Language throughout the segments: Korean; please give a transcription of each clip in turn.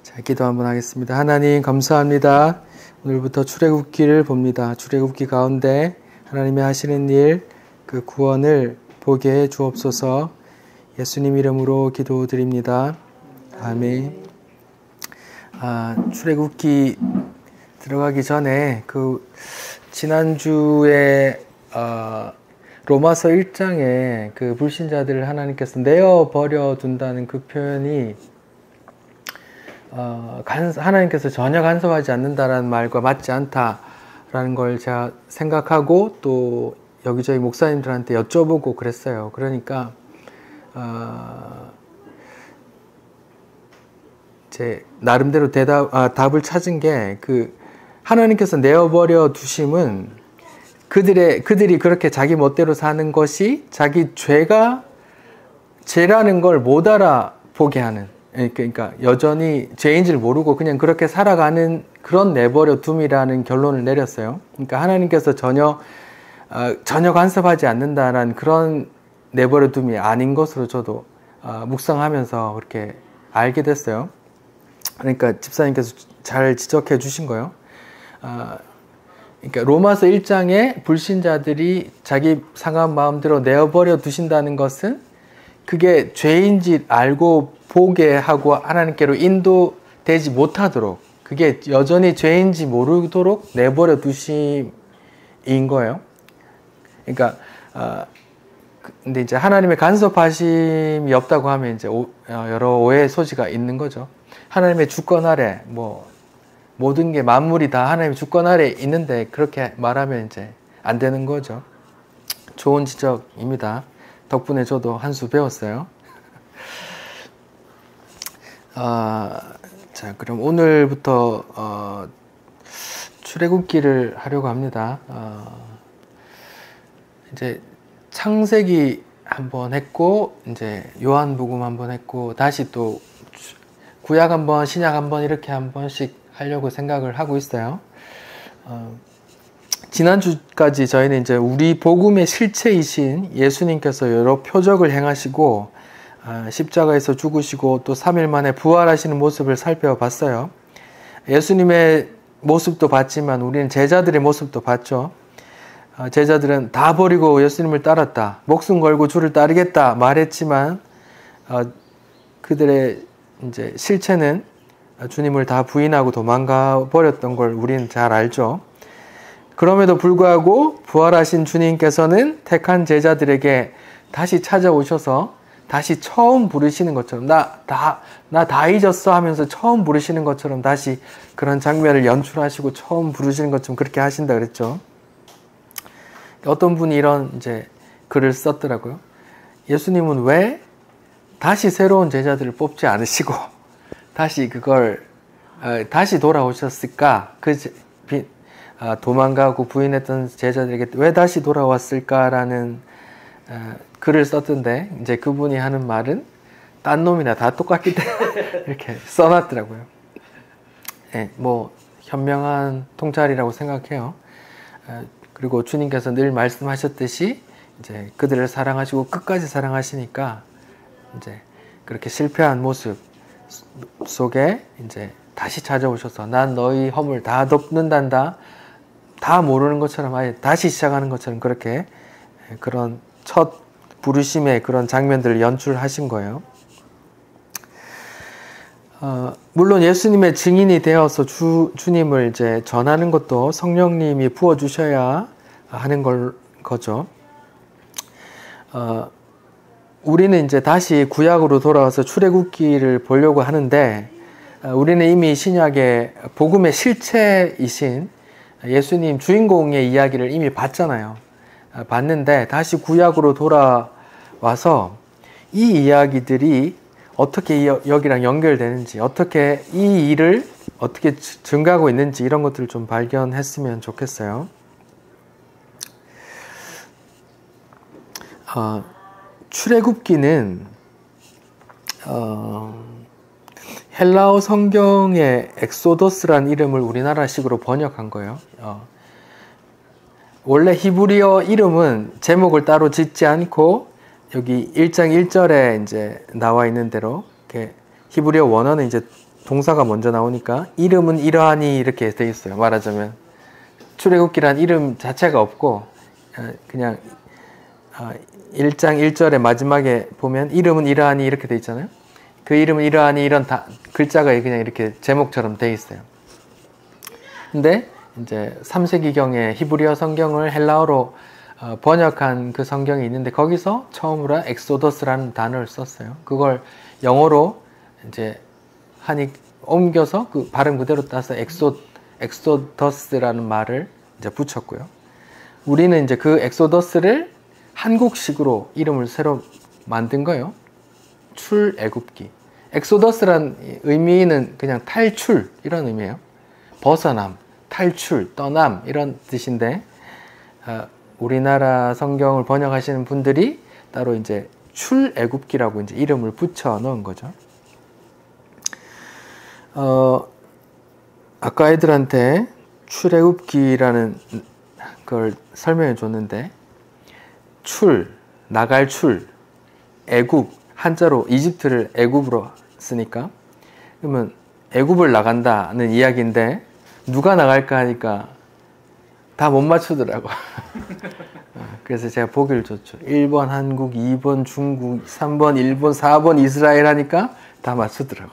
자, 기도 한번 하겠습니다. 하나님 감사합니다. 오늘부터 출애굽기를 봅니다. 출애굽기 가운데 하나님이 하시는 일, 그 구원을 보게 해 주옵소서. 예수님 이름으로 기도드립니다. 아멘. 출애굽기 들어가기 전에 지난주에 로마서 1장에 그 불신자들을 하나님께서 내어버려 둔다는 그 표현이 하나님께서 전혀 간섭하지 않는다라는 말과 맞지 않다라는 걸 제가 생각하고 또 여기저기 목사님들한테 여쭤보고 그랬어요. 그러니까 제 나름대로 답을 찾은 게 하나님께서 내어버려 두심은 그들이 그렇게 자기 멋대로 사는 것이 자기 죄라는 걸 못 알아보게 하는, 그러니까 여전히 죄인지를 모르고 그냥 그렇게 살아가는 그런 내버려 둠이라는 결론을 내렸어요. 그러니까 하나님께서 전혀 간섭하지 않는다라는 그런 내버려 둠이 아닌 것으로 저도 묵상하면서 그렇게 알게 됐어요. 그러니까 집사님께서 잘 지적해 주신 거예요. 그러니까 로마서 1장에 불신자들이 자기 상한 마음대로 내어버려 두신다는 것은 그게 죄인지 알고 보게 하고 하나님께로 인도되지 못하도록, 그게 여전히 죄인지 모르도록 내버려 두심인 거예요. 그러니까 근데 이제 하나님의 간섭하심이 없다고 하면 이제 여러 오해의 소지가 있는 거죠. 하나님의 주권 아래 모든 게 만물이 다 하나님의 주권 아래 있는데 그렇게 말하면 이제 안 되는 거죠. 좋은 지적입니다. 덕분에 저도 한 수 배웠어요. 자, 그럼 오늘부터 출애굽기를 하려고 합니다. 이제 창세기 한번 했고, 이제 요한복음 한번 했고, 다시 또 구약 한번, 신약 한번 이렇게 한 번씩 하려고 생각을 하고 있어요. 지난주까지 저희는 이제 우리 복음의 실체이신 예수님께서 여러 표적을 행하시고 십자가에서 죽으시고 또 3일 만에 부활하시는 모습을 살펴봤어요. 예수님의 모습도 봤지만 우리는 제자들의 모습도 봤죠. 제자들은 다 버리고 예수님을 따랐다. 목숨 걸고 주를 따르겠다 말했지만 그들의 이제 실체는 주님을 다 부인하고 도망가 버렸던 걸 우리는 잘 알죠. 그럼에도 불구하고 부활하신 주님께서는 택한 제자들에게 다시 찾아오셔서 다시 처음 부르시는 것처럼 나 다 잊었어 하면서 처음 부르시는 것처럼 다시 그런 장면을 연출하시고 처음 부르시는 것처럼 그렇게 하신다 그랬죠. 어떤 분이 이런 이제 글을 썼더라고요. 예수님은 왜 다시 새로운 제자들을 뽑지 않으시고 다시 다시 돌아오셨을까? 도망가고 부인했던 제자들에게 왜 다시 돌아왔을까라는 글을 썼던데, 이제 그분이 하는 말은 딴 놈이나 다 똑같기 때문에 이렇게 써놨더라고요. 네, 현명한 통찰이라고 생각해요. 그리고 주님께서 늘 말씀하셨듯이 이제 그들을 사랑하시고 끝까지 사랑하시니까 이제 그렇게 실패한 모습 속에 이제 다시 찾아오셔서 난 너희 허물 다 덮는단다. 다 모르는 것처럼 아예 다시 시작하는 것처럼 그렇게 그런 첫 부르심의 그런 장면들을 연출하신 거예요. 물론 예수님의 증인이 되어서 주님을 이제 전하는 것도 성령님이 부어주셔야 하는 거죠. 우리는 이제 다시 구약으로 돌아와서 출애굽기를 보려고 하는데, 우리는 이미 신약의 복음의 실체이신 예수님 주인공의 이야기를 이미 봤잖아요. 봤는데 다시 구약으로 돌아와서 이 이야기들이 어떻게 여기랑 연결되는지, 어떻게 이 일을 어떻게 증가하고 있는지 이런 것들을 좀 발견했으면 좋겠어요. 출애굽기는 헬라어 성경의 엑소더스란 이름을 우리나라식으로 번역한 거예요. 원래 히브리어 이름은 제목을 따로 짓지 않고 여기 1장 1절에 이제 나와 있는 대로 이렇게 히브리어 원어는 이제 동사가 먼저 나오니까 이름은 이러하니 이렇게 돼 있어요. 말하자면 출애굽기란 이름 자체가 없고 그냥 1장 1절의 마지막에 보면 이름은 이러하니 이렇게 돼 있잖아요. 그 이름은 이러하니 이런 글자가 그냥 이렇게 제목처럼 돼 있어요. 근데 이제 3세기경에 히브리어 성경을 헬라어로 번역한 그 성경이 있는데 거기서 처음으로 엑소더스라는 단어를 썼어요. 그걸 영어로 이제 옮겨서 그 발음 그대로 따서 엑소더스라는 말을 이제 붙였고요. 우리는 이제 그 엑소더스를 한국식으로 이름을 새로 만든 거예요. 출애굽기. 엑소더스란 의미는 그냥 탈출 이런 의미예요. 벗어남, 탈출, 떠남 이런 뜻인데 우리나라 성경을 번역하시는 분들이 따로 이제 출애굽기라고 이제 이름을 붙여 넣은 거죠. 아까 애들한테 출애굽기라는 걸 설명해 줬는데 나갈 출, 애굽, 한자로 이집트를 애굽으로 쓰니까 그러면 애굽을 나간다는 이야기인데 누가 나갈까 하니까 다 못 맞추더라고. 그래서 제가 보기를 줬죠. 1번 한국, 2번 중국, 3번 일본, 4번 이스라엘 하니까 다 맞추더라고.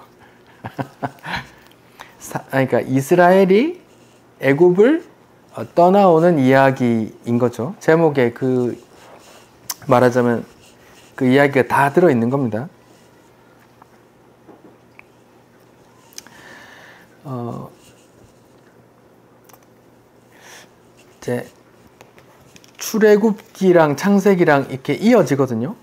그러니까 이스라엘이 애굽을 떠나오는 이야기인 거죠. 제목에 말하자면 그 이야기가 다 들어있는 겁니다. 이제 출애굽기랑 창세기랑 이렇게 이어지거든요.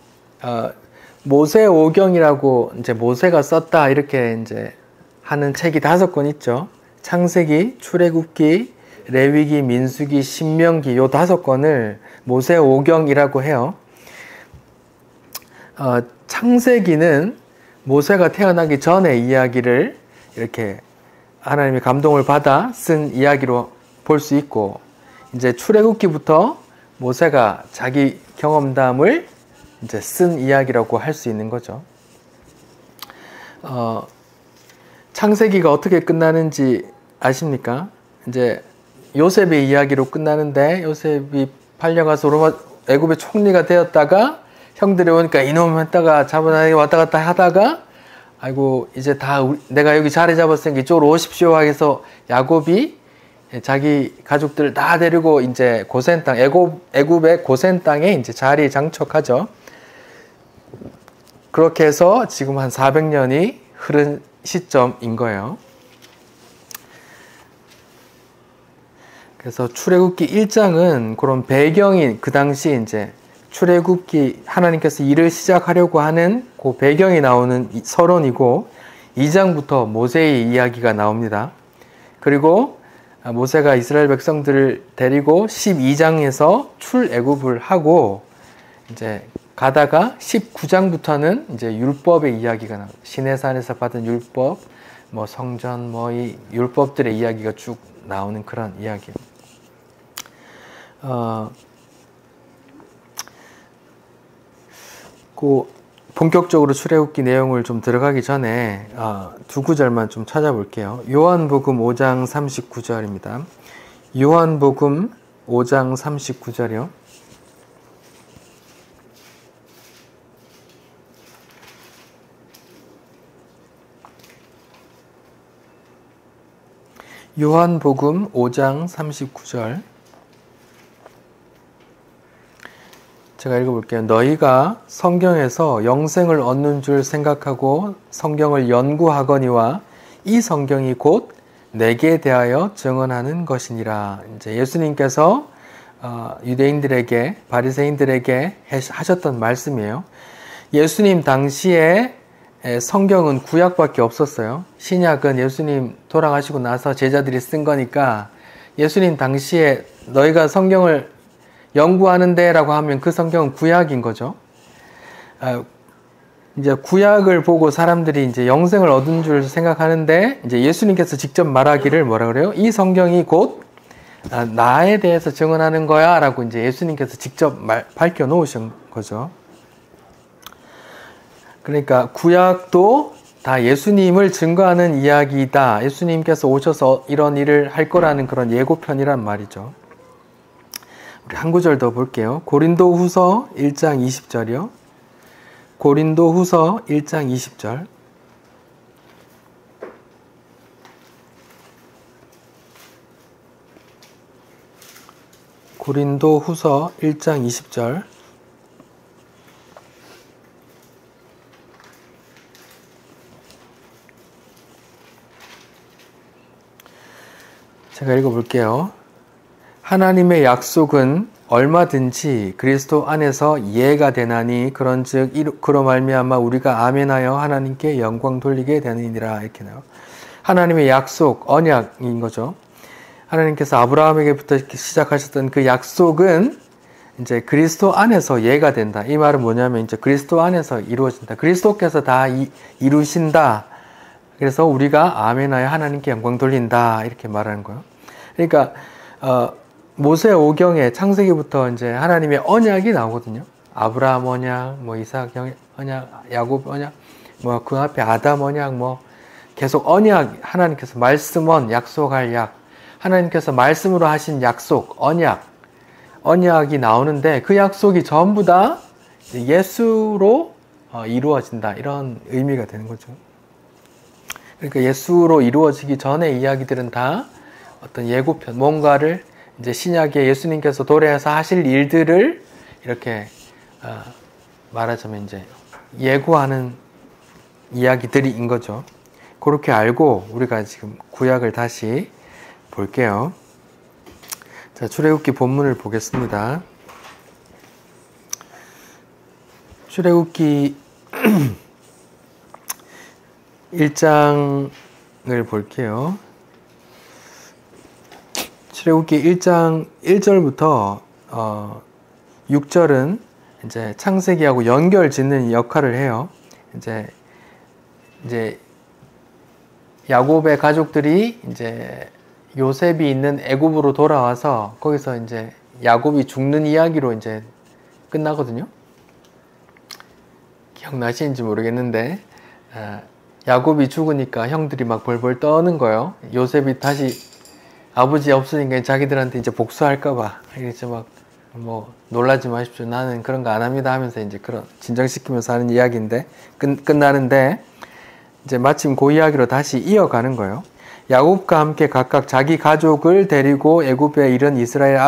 모세오경이라고 이제 모세가 썼다 이렇게 이제 하는 책이 5권 있죠. 창세기, 출애굽기, 레위기, 민수기, 신명기 요 5권을 모세오경이라고 해요. 창세기는 모세가 태어나기 전의 이야기를 이렇게 하나님의 감동을 받아 쓴 이야기로 볼 수 있고, 이제 출애굽기부터 모세가 자기 경험담을 이제 쓴 이야기라고 할 수 있는 거죠. 창세기가 어떻게 끝나는지 아십니까? 이제 요셉의 이야기로 끝나는데, 요셉이 팔려가서 애굽의 총리가 되었다가 형들이 오니까 이놈 했다가 잡아다니 왔다 갔다 하다가 아이고 이제 다 내가 여기 자리 잡았으니까 이쪽으로 오십시오 해서 야곱이 자기 가족들 다 데리고 이제 고센 땅 애굽의 고센 땅에 이제 자리 장척하죠. 그렇게 해서 지금 한 400년이 흐른 시점인 거예요. 그래서 출애굽기 1장은 그런 배경이 그 당시 이제 출애굽기 하나님께서 일을 시작하려고 하는 그 배경이 나오는 서론이고, 2장부터 모세의 이야기가 나옵니다. 그리고 모세가 이스라엘 백성들을 데리고 12장에서 출애굽을 하고 이제 가다가 19장부터는 이제 율법의 이야기가 나옵니다. 시내산에서 받은 율법, 뭐 성전, 뭐 이 율법들의 이야기가 쭉 나오는 그런 이야기예요. 본격적으로 출애굽기 내용을 좀 들어가기 전에 두 구절만 좀 찾아볼게요. 요한복음 5장 39절입니다. 요한복음 5장 39절이요. 요한복음 5장 39절 제가 읽어볼게요. 너희가 성경에서 영생을 얻는 줄 생각하고 성경을 연구하거니와 이 성경이 곧 내게 대하여 증언하는 것이니라. 이제 예수님께서 유대인들에게, 바리새인들에게 하셨던 말씀이에요. 예수님 당시에 성경은 구약밖에 없었어요. 신약은 예수님 돌아가시고 나서 제자들이 쓴 거니까, 예수님 당시에 너희가 성경을 연구하는데 라고 하면 그 성경은 구약인 거죠. 이제 구약을 보고 사람들이 이제 영생을 얻은 줄 생각하는데, 이제 예수님께서 직접 말하기를 뭐라 그래요? 이 성경이 곧 나에 대해서 증언하는 거야 라고 이제 예수님께서 직접 밝혀 놓으신 거죠. 그러니까 구약도 다 예수님을 증거하는 이야기다. 예수님께서 오셔서 이런 일을 할 거라는 그런 예고편이란 말이죠. 우리 한 구절 더 볼게요. 고린도후서 1장 20절이요. 고린도후서 1장 20절. 고린도후서 1장 20절. 제가 읽어볼게요. 하나님의 약속은 얼마든지 그리스도 안에서 이해가 되나니 그런즉 그로 말미암아 우리가 아멘하여 하나님께 영광 돌리게 되느니라. 이렇게 나와요. 하나님의 약속, 언약인 거죠. 하나님께서 아브라함에게부터 시작하셨던 그 약속은 이제 그리스도 안에서 이해가 된다. 이 말은 뭐냐면 이제 그리스도 안에서 이루어진다. 그리스도께서 다 이루신다. 그래서 우리가 아멘하여 하나님께 영광 돌린다. 이렇게 말하는 거예요. 그러니까 모세 오경에 창세기부터 이제 하나님의 언약이 나오거든요. 아브라함 언약, 뭐 이삭 언약, 야곱 언약, 뭐 그 앞에 아담 언약, 뭐 계속 언약, 하나님께서 말씀원, 약속할 약, 하나님께서 말씀으로 하신 약속, 언약이 나오는데 그 약속이 전부 다 예수로 이루어진다. 이런 의미가 되는 거죠. 그러니까 예수로 이루어지기 전에 이야기들은 다 어떤 예고편, 뭔가를 이제 신약에 예수님께서 도래해서 하실 일들을 이렇게 말하자면 이제 예고하는 이야기들인 거죠. 그렇게 알고 우리가 지금 구약을 다시 볼게요. 자, 출애굽기 본문을 보겠습니다. 출애굽기 1장을 볼게요. 출애굽기 1장 1절부터 6절은 이제 창세기하고 연결 짓는 역할을 해요. 이제 야곱의 가족들이 이제 요셉이 있는 애굽으로 돌아와서 거기서 이제 야곱이 죽는 이야기로 이제 끝나거든요. 기억나시는지 모르겠는데 야곱이 죽으니까 형들이 막 벌벌 떠는 거예요. 요셉이 다시 아버지 없으니까 자기들한테 이제 복수할까봐 이제 막 뭐 놀라지 마십시오. 나는 그런 거 안 합니다 하면서 이제 그런 진정시키면서 하는 이야기인데 끝나는데 이제 마침 그 이야기로 다시 이어가는 거예요. 야곱과 함께 각각 자기 가족을 데리고 애굽에 이른 이스라엘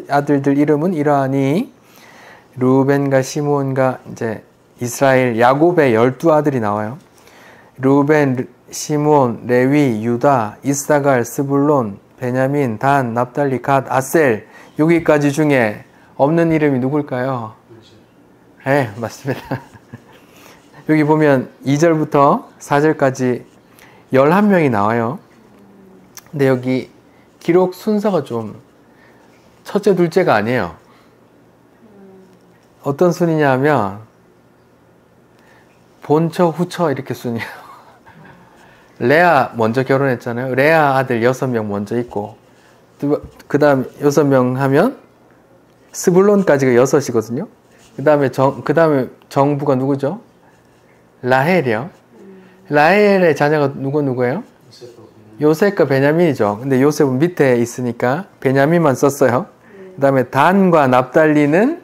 아들들 이름은 이러하니 르우벤과 시므온과 이제 이스라엘 야곱의 12아들이 나와요. 르우벤, 시므온, 레위, 유다, 이사갈, 스불론, 베냐민, 단, 납달리, 갓, 아셀 여기까지 중에 없는 이름이 누굴까요? 네, 맞습니다. 여기 보면 2절부터 4절까지 11명이 나와요. 근데 여기 기록 순서가 좀 첫째, 둘째가 아니에요. 어떤 순이냐 하면 본처, 후처 이렇게 순이에요. 레아 먼저 결혼했잖아요. 레아 아들 6명 먼저 있고 그 다음 6명 하면 스불론까지가 6이거든요. 그 다음에 정부가 누구죠? 라헬이요. 라헬의 자녀가 누구예요? 요셉과 베냐민이죠. 근데 요셉은 밑에 있으니까 베냐민만 썼어요. 그 다음에 단과 납달리는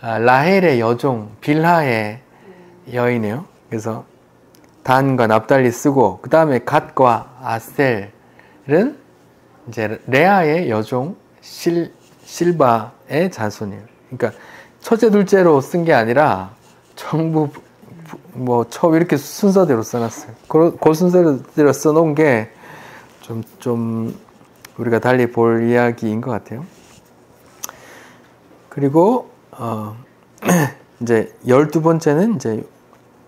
라헬의 여종 빌하의 여인이에요. 그래서 단과 납달리 쓰고 그 다음에 갓과 아셀은 이제 레아의 여종 실바의 자손이에요. 그러니까 첫째 둘째로 쓴 게 아니라 정부 처 이렇게 순서대로 써놨어요. 그 순서대로 써놓은 게 좀 우리가 달리 볼 이야기인 것 같아요. 그리고 이제 12번째는 이제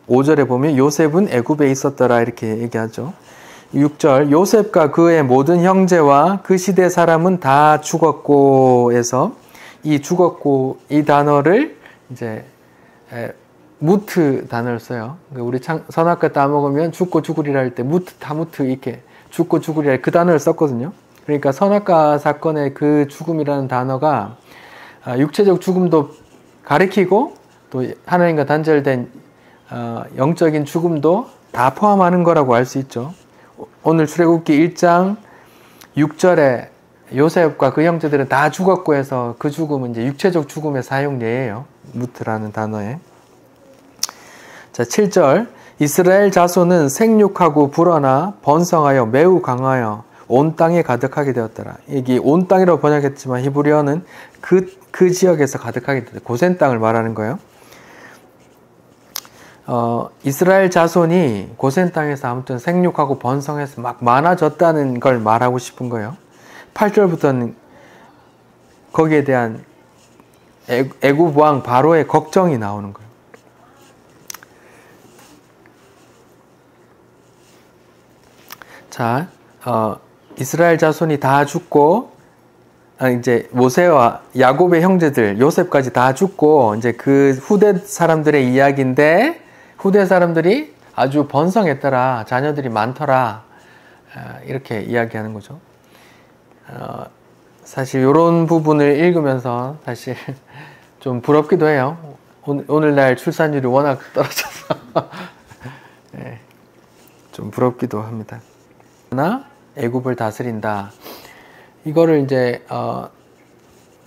5절에 보면 요셉은 애굽에 있었더라 이렇게 얘기하죠. 6절 요셉과 그의 모든 형제와 그 시대 사람은 다 죽었고 해서 이 죽었고 이 단어를 이제 무트 단어를 써요. 우리 선악과 따먹으면 죽고 죽으리라 할 때 무트 다무트 이렇게 죽고 죽으리라 그 단어를 썼거든요. 그러니까 선악과 사건의 그 죽음이라는 단어가 육체적 죽음도 가리키고 또 하나님과 단절된 영적인 죽음도 다 포함하는 거라고 알 수 있죠. 오늘 출애굽기 1장 6절에 요셉과 그 형제들은 다 죽었고 해서 그 죽음은 이제 육체적 죽음의 사용 예예요. 무트라는 단어에. 자, 7절. 이스라엘 자손은 생육하고 불어나 번성하여 매우 강하여 온 땅에 가득하게 되었더라. 여기 온 땅이라고 번역했지만 히브리어는 그 지역에서 가득하게 되었다. 고센 땅을 말하는 거예요. 이스라엘 자손이 고센 땅에서 아무튼 생육하고 번성해서 막 많아졌다는 걸 말하고 싶은 거예요. 8절부터는 거기에 대한 애굽 왕 바로의 걱정이 나오는 거예요. 자, 이스라엘 자손이 다 죽고, 이제 모세와 야곱의 형제들, 요셉까지 다 죽고, 이제 그 후대 사람들의 이야기인데, 후대 사람들이 아주 번성했더라, 자녀들이 많더라, 이렇게 이야기하는 거죠. 사실 이런 부분을 읽으면서 사실 좀 부럽기도 해요. 오늘날 출산율이 워낙 떨어져서 네, 좀 부럽기도 합니다. 나 애굽을 다스린다. 이거를 이제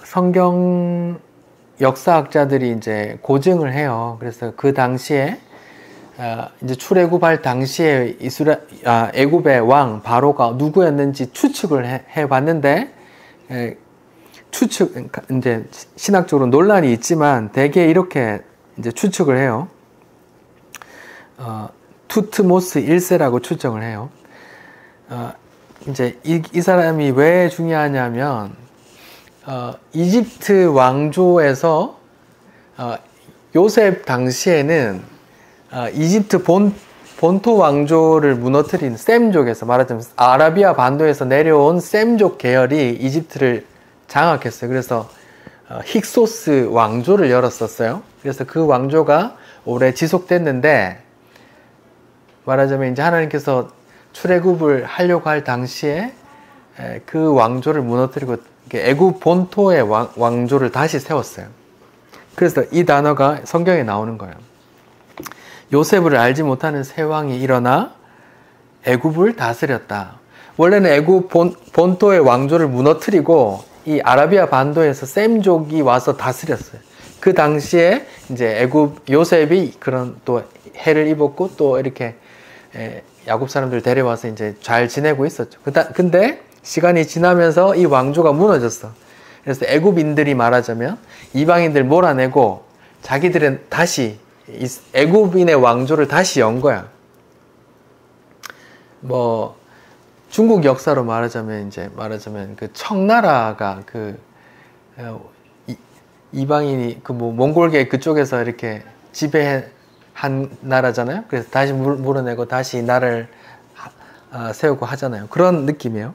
성경 역사학자들이 이제 고증을 해요. 그래서 그 당시에 이제 출애굽할 당시에 애굽의 왕 바로가 누구였는지 추측을 해봤는데 추측 이제 신학적으로 논란이 있지만 대개 이렇게 이제 추측을 해요. 투트모스 1세라고 추정을 해요. 이제 이 사람이 왜 중요하냐면 이집트 왕조에서 요셉 당시에는 이집트 본토 왕조를 무너뜨린 셈족에서 말하자면 아라비아 반도에서 내려온 셈족 계열이 이집트를 장악했어요. 그래서 힉소스 왕조를 열었었어요. 그래서 그 왕조가 오래 지속됐는데 말하자면 이제 하나님께서 출애굽을 하려고 할 당시에 그 왕조를 무너뜨리고 애굽 본토의 왕조를 다시 세웠어요. 그래서 이 단어가 성경에 나오는 거예요. 요셉을 알지 못하는 새 왕이 일어나 애굽을 다스렸다. 원래는 애굽 본토의 왕조를 무너뜨리고 이 아라비아 반도에서 셈족이 와서 다스렸어요. 그 당시에 이제 애굽 요셉이 그런 또 해를 입었고 또 이렇게 야곱 사람들 데려와서 이제 잘 지내고 있었죠. 근데 시간이 지나면서 이 왕조가 무너졌어. 그래서 애굽인들이 말하자면 이방인들 몰아내고 자기들은 다시 애굽인의 왕조를 다시 연 거야. 뭐 중국 역사로 말하자면 그 청나라가 그 이방인이 그 뭐 몽골계 그쪽에서 이렇게 지배한 나라잖아요. 그래서 다시 물어내고 다시 나라를 세우고 하잖아요. 그런 느낌이에요.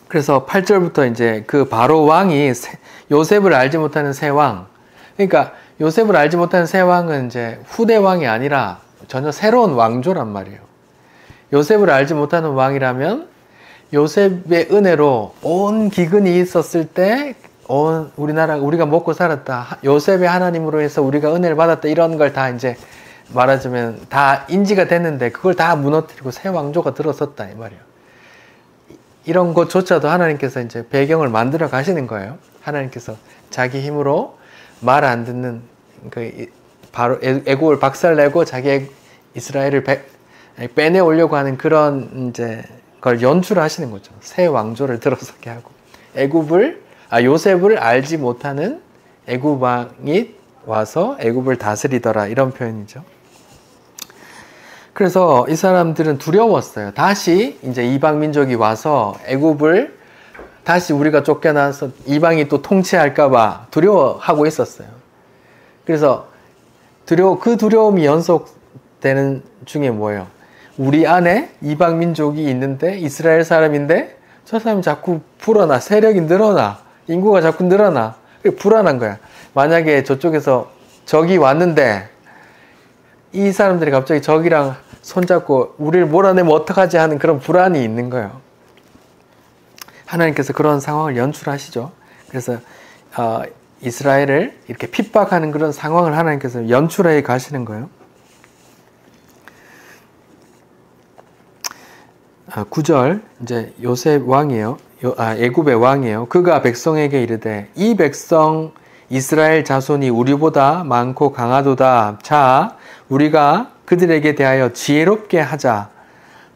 그래서 8절부터 이제 그 바로 왕이 요셉을 알지 못하는 새 왕. 그러니까 요셉을 알지 못하는 새 왕은 이제 후대 왕이 아니라 전혀 새로운 왕조란 말이에요. 요셉을 알지 못하는 왕이라면 요셉의 은혜로 온 기근이 있었을 때 온 우리가 먹고 살았다. 요셉의 하나님으로 해서 우리가 은혜를 받았다. 이런 걸 다 이제 말하자면 다 인지가 됐는데 그걸 다 무너뜨리고 새 왕조가 들어섰다 이 말이에요. 이런 것조차도 하나님께서 이제 배경을 만들어 가시는 거예요. 하나님께서 자기 힘으로 말 안 듣는 바로 애굽을 박살내고 자기 이스라엘을 빼내오려고 하는 그런 이제 걸 연출하시는 거죠. 새 왕조를 들어서게 하고 요셉을 알지 못하는 애굽 왕이 와서 애굽을 다스리더라 이런 표현이죠. 그래서 이 사람들은 두려웠어요. 다시 이제 이방 민족이 와서 애굽을 다시 우리가 쫓겨나서 이방이 또 통치할까봐 두려워하고 있었어요. 그래서 그 두려움이 연속되는 중에 뭐예요? 우리 안에 이방 민족이 있는데 이스라엘 사람인데 저 사람이 자꾸 불어나, 세력이 늘어나, 인구가 자꾸 늘어나. 불안한 거야. 만약에 저쪽에서 적이 왔는데 이 사람들이 갑자기 적이랑 손잡고 우리를 몰아내면 어떡하지 하는 그런 불안이 있는 거예요. 하나님께서 그런 상황을 연출하시죠. 그래서 이스라엘을 이렇게 핍박하는 그런 상황을 하나님께서 연출해 가시는 거예요. 9절 이제 요셉 왕이에요. 애굽의 왕이에요. 그가 백성에게 이르되 이 백성 이스라엘 자손이 우리보다 많고 강하도다. 자, 우리가 그들에게 대하여 지혜롭게 하자.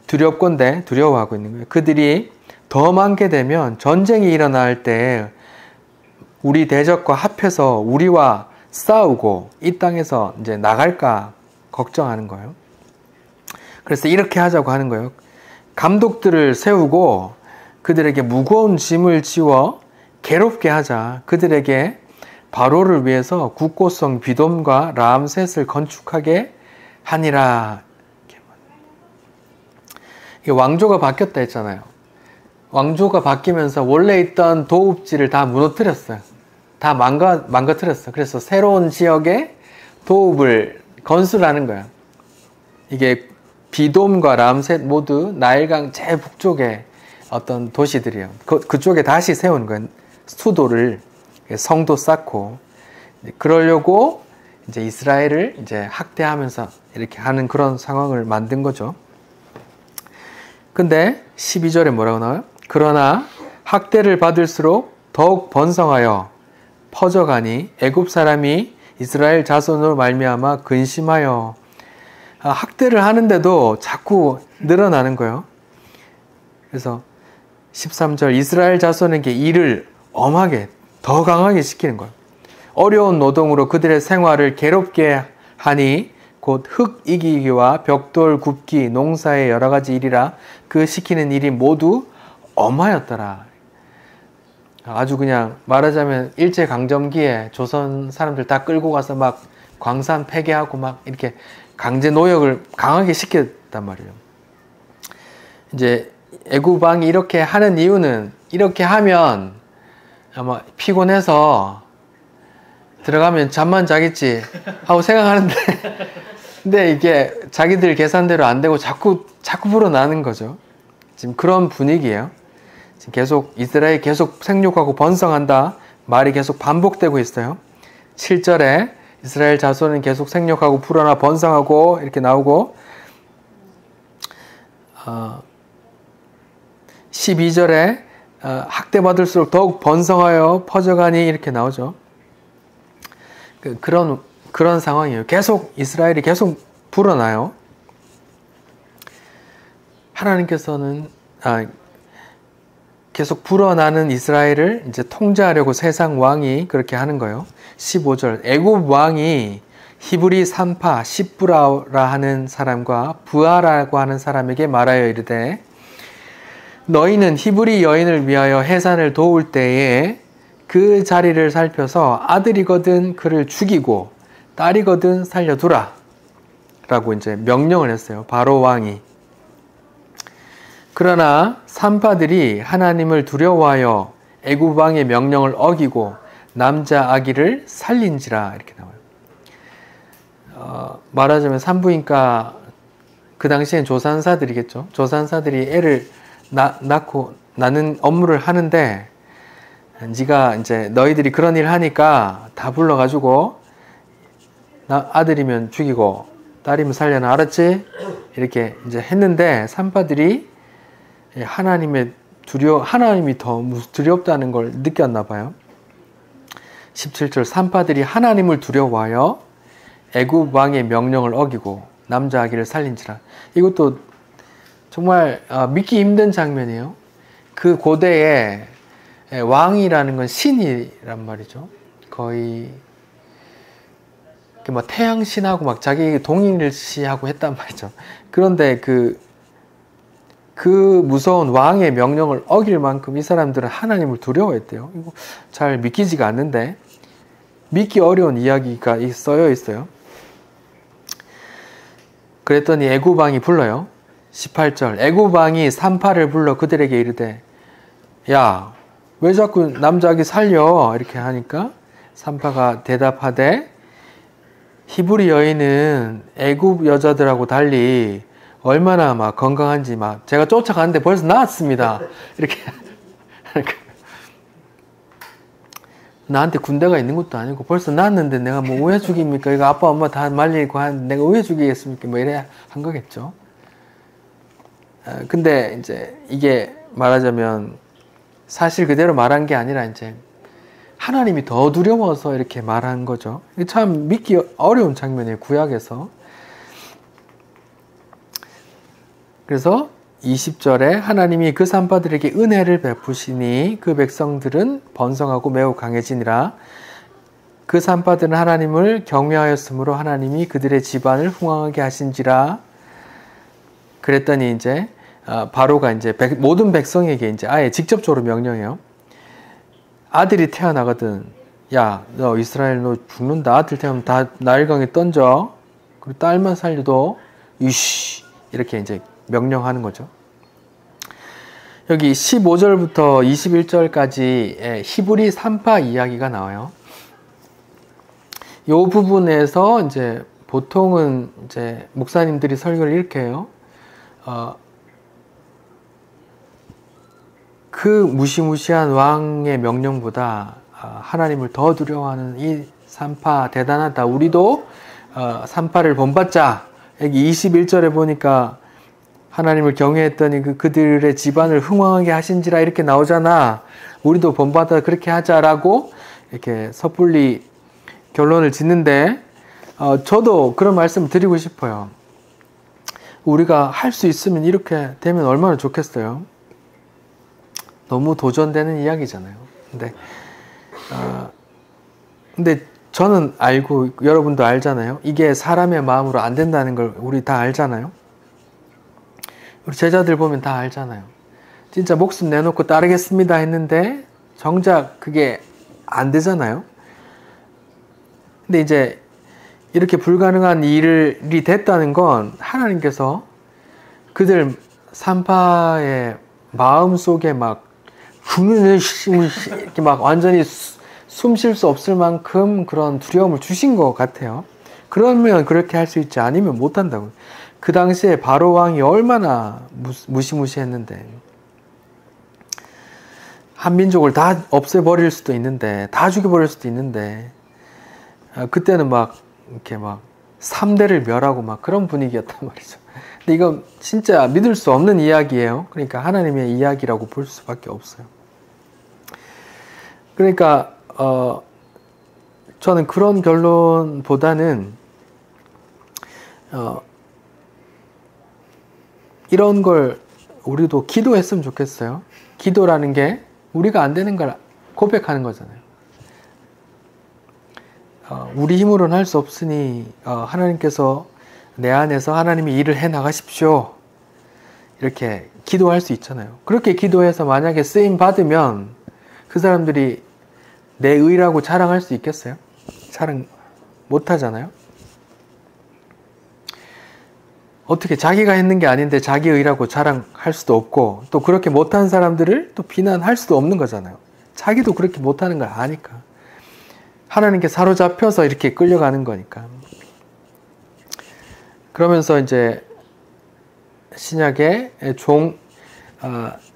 두렵건대 두려워하고 있는 거예요. 그들이 더 많게 되면 전쟁이 일어날 때 우리 대적과 합해서 우리와 싸우고 이 땅에서 이제 나갈까 걱정하는 거예요. 그래서 이렇게 하자고 하는 거예요. 감독들을 세우고 그들에게 무거운 짐을 지워 괴롭게 하자. 그들에게 바로를 위해서 국고성 비돔과 람셋을 건축하게 하니라. 왕조가 바뀌었다 했잖아요. 왕조가 바뀌면서 원래 있던 도읍지를 다 무너뜨렸어요. 다 망가뜨렸어요. 그래서 새로운 지역에 도읍을 건설하는 거예요. 이게 비돔과 람셋 모두 나일강 제북쪽에 어떤 도시들이에요. 그쪽에 다시 세운 거예요. 수도를 성도 쌓고 그러려고 이제 이스라엘을 이제 학대하면서 이렇게 하는 그런 상황을 만든 거죠. 근데 12절에 뭐라고 나와요? 그러나 학대를 받을수록 더욱 번성하여 퍼져가니 애굽 사람이 이스라엘 자손으로 말미암아 근심하여 학대를 하는데도 자꾸 늘어나는 거예요. 그래서 13절 이스라엘 자손에게 일을 엄하게 더 강하게 시키는 거예요. 어려운 노동으로 그들의 생활을 괴롭게 하니 곧 흙 이기기와 벽돌 굽기 농사의 여러 가지 일이라 그 시키는 일이 모두 엄하였더라. 아주 그냥 말하자면 일제강점기에 조선 사람들 다 끌고 가서 막 광산 폐괴하고 막 이렇게 강제 노역을 강하게 시켰단 말이에요. 이제 애굽 왕이 이렇게 하는 이유는 이렇게 하면 아마 피곤해서 들어가면 잠만 자겠지 하고 생각하는데 근데 이게 자기들 계산대로 안 되고 자꾸 불어나는 거죠. 지금 그런 분위기예요. 지금 계속 이스라엘이 계속 생육하고 번성한다 말이 계속 반복되고 있어요. 7절에 이스라엘 자손은 계속 생육하고 불어나 번성하고 이렇게 나오고 12절에 학대받을수록 더욱 번성하여 퍼져가니 이렇게 나오죠. 그런 상황이에요. 계속 이스라엘이 계속 불어나요. 하나님께서는 계속 불어나는 이스라엘을 이제 통제하려고 세상 왕이 그렇게 하는 거예요. 15절 애굽 왕이 히브리 산파 시브라라 하는 사람과 부하라고 하는 사람에게 말하여 이르되 너희는 히브리 여인을 위하여 해산을 도울 때에 그 자리를 살펴서 아들이거든 그를 죽이고 딸이거든 살려두라 라고 이제 명령을 했어요. 바로 왕이. 그러나 산파들이 하나님을 두려워하여 애굽 왕의 명령을 어기고 남자 아기를 살린지라 이렇게 나와요. 말하자면 산부인과 그 당시엔 조산사들이겠죠. 조산사들이 애를 낳는 업무를 하는데 네가 이제 너희들이 그런 일 하니까 다 불러가지고 아들이면 죽이고 딸이면 살려놔 알았지? 이렇게 이제 했는데 산파들이 하나님이 더 두렵다는 걸 느꼈나 봐요. 17절 산파들이 하나님을 두려워하여 애굽 왕의 명령을 어기고 남자 아기를 살린지라. 이것도 정말 믿기 힘든 장면이에요. 그 고대에 왕이라는 건 신이란 말이죠. 거의 뭐 태양신하고 막 자기 동일시하고 했단 말이죠. 그런데 그 무서운 왕의 명령을 어길 만큼 이 사람들은 하나님을 두려워했대요. 이거 잘 믿기지가 않는데 믿기 어려운 이야기가 써여 있어요. 그랬더니 애굽 왕이 불러요. 18절 애굽 왕이 산파를 불러 그들에게 이르되 야, 왜 자꾸 남자아기 살려? 이렇게 하니까 산파가 대답하되 히브리 여인은 애굽 여자들하고 달리 얼마나 막 건강한지 막 제가 쫓아가는데 벌써 나았습니다. 이렇게 나한테 군대가 있는 것도 아니고 벌써 낳았는데 내가 뭐 왜 죽입니까? 이거 아빠 엄마 다 말리고 하는데 내가 왜 죽이겠습니까? 뭐 이래 한 거겠죠. 근데 이제 이게 말하자면 사실 그대로 말한 게 아니라 이제 하나님이 더 두려워서 이렇게 말한 거죠. 참 믿기 어려운 장면이에요, 구약에서. 그래서 20절에 하나님이 그 산파들에게 은혜를 베푸시니 그 백성들은 번성하고 매우 강해지니라. 그 산파들은 하나님을 경외하였으므로 하나님이 그들의 집안을 흥왕하게 하신지라. 그랬더니 이제 바로가 이제 모든 백성에게 이제 아예 직접적으로 명령해요. 아들이 태어나거든. 야, 너 이스라엘 너 죽는다. 아들 태어나면 다 나일강에 던져. 그리고 딸만 살려도 이씨 이렇게 이제 명령하는 거죠. 여기 15절부터 21절까지 히브리 산파 이야기가 나와요. 이 부분에서 이제 보통은 이제 목사님들이 설교를 이렇게 해요. 그 무시무시한 왕의 명령보다 하나님을 더 두려워하는 이 산파 대단하다. 우리도 산파를 본받자. 여기 21절에 보니까 하나님을 경외했더니 그들의 집안을 흥왕하게 하신지라 이렇게 나오잖아. 우리도 본받아 그렇게 하자라고 이렇게 섣불리 결론을 짓는데 저도 그런 말씀 드리고 싶어요. 우리가 할 수 있으면 이렇게 되면 얼마나 좋겠어요. 너무 도전되는 이야기잖아요. 근데 저는 알고 여러분도 알잖아요. 이게 사람의 마음으로 안 된다는 걸 우리 다 알잖아요. 우리 제자들 보면 다 알잖아요. 진짜 목숨 내놓고 따르겠습니다 했는데 정작 그게 안 되잖아요. 근데 이제 이렇게 불가능한 일이 됐다는 건 하나님께서 그들 산파의 마음 속에 막 이렇게 막 완전히 숨 쉴 수 없을 만큼 그런 두려움을 주신 것 같아요. 그러면 그렇게 할 수 있지 아니면 못 한다고. 그 당시에 바로 왕이 얼마나 무시무시했는데 한 민족을 다 없애버릴 수도 있는데 다 죽여버릴 수도 있는데 그때는 막 이렇게 막 3대를 멸하고 막 그런 분위기였단 말이죠. 근데 이건 진짜 믿을 수 없는 이야기예요. 그러니까 하나님의 이야기라고 볼 수밖에 없어요. 그러니까 저는 그런 결론보다는 이런 걸 우리도 기도했으면 좋겠어요. 기도라는 게 우리가 안 되는 걸 고백하는 거잖아요. 우리 힘으로는 할 수 없으니 하나님께서 내 안에서 하나님이 일을 해 나가십시오. 이렇게 기도할 수 있잖아요. 그렇게 기도해서 만약에 쓰임 받으면 그 사람들이 내 의라고 자랑할 수 있겠어요? 자랑 못 하잖아요. 어떻게 자기가 했는 게 아닌데 자기 의라고 자랑할 수도 없고 또 그렇게 못한 사람들을 또 비난할 수도 없는 거잖아요. 자기도 그렇게 못하는 걸 아니까. 하나님께 사로잡혀서 이렇게 끌려가는 거니까. 그러면서 이제 신약의